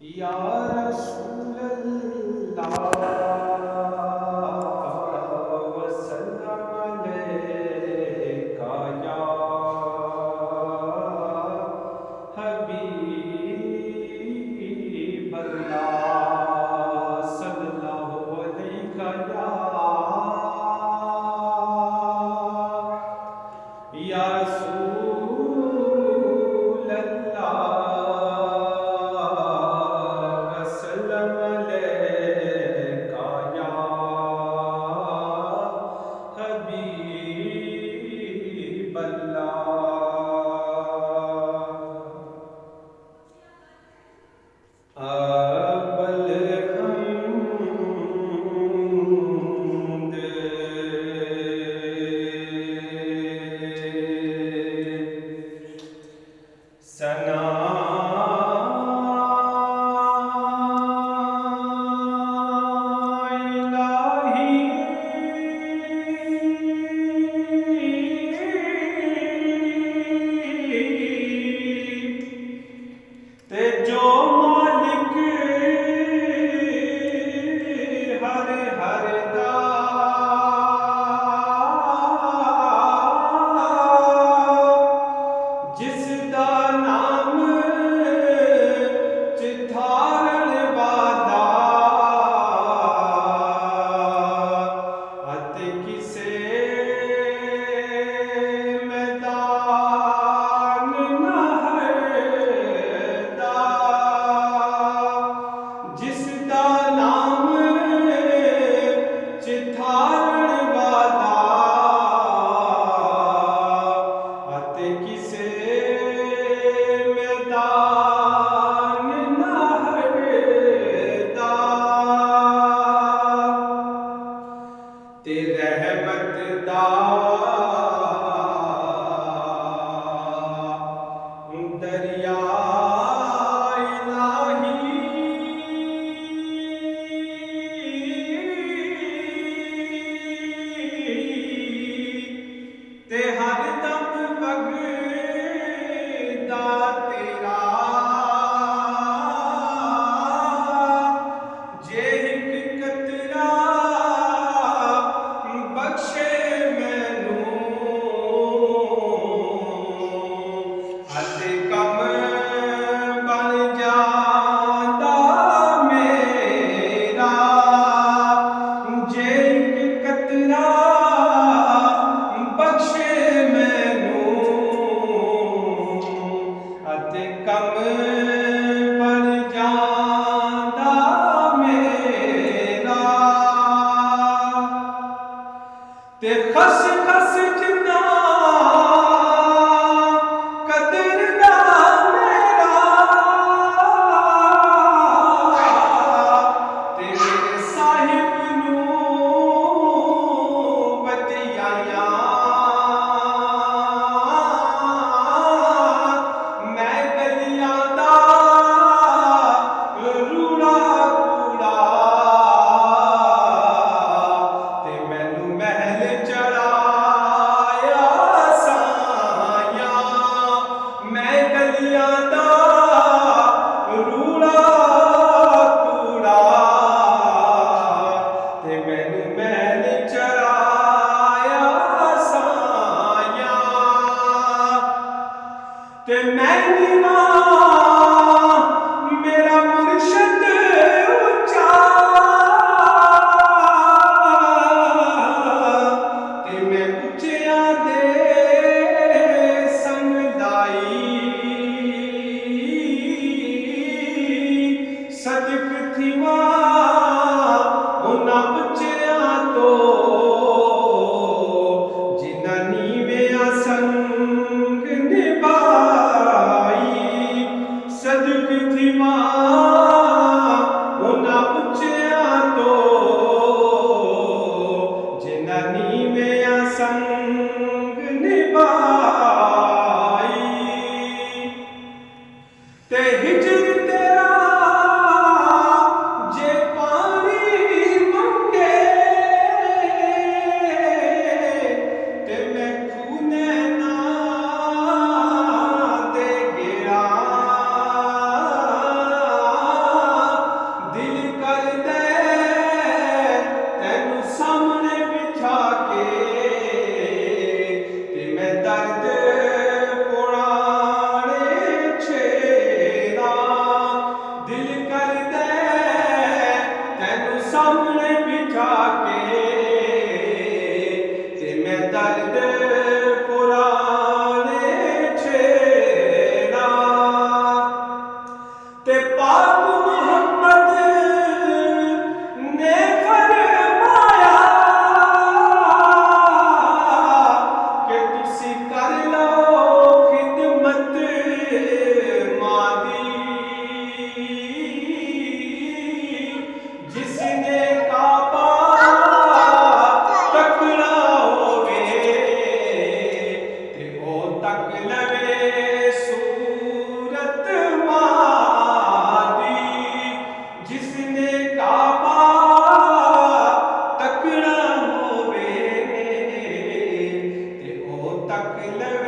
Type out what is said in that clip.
या रसूल अल्लाह वसल्लम अलैका या हबीब अल्लाह सल्लल्लाहु अलैका या रसूल अल्लाह वसल्लम अलैका या हबीब अल्लाह। अव्वल हमद सना इलाही ते जो मालिक हर हर दा जिस दा नाम चिथारण वाला अते किसे मैदान न हरदा जिस दा नाम चिथारण वाला अते किसे मैदान न हरदा ते रहमत दा दरिया ते हर दम वगदा तेरा जे हिक कतरा बख्शे मैनू अते कम बन जांदा मेरा जे हिक कतरा बख्शे मैनू अते कम बन जांदा मेरा ते खस खस जिन्ना कदर दा मेरा ते मेरे साहिब नू बतियाया मैं गलियां दा रूड़ा कूड़ा ते मैनू महल चढ़ाया साया मैं गलियां दा रूड़ा कूड़ा ते मैनू महल चढ़ाया साया ते मैं नीवा मेरा मुर्शद ऊंचा ते मैं उच्चियां दे संग लाई सदक थीवा उन्हां उच्चियां तो जिन्हां नीवेयां संग निभाई सदक थीवा उन्हां उच्चियां तो जिन्हां नीवेयां संग निभाई ते हिजर तेरा जे पानी मंगे ते मैं खूने ना ਲਵੇ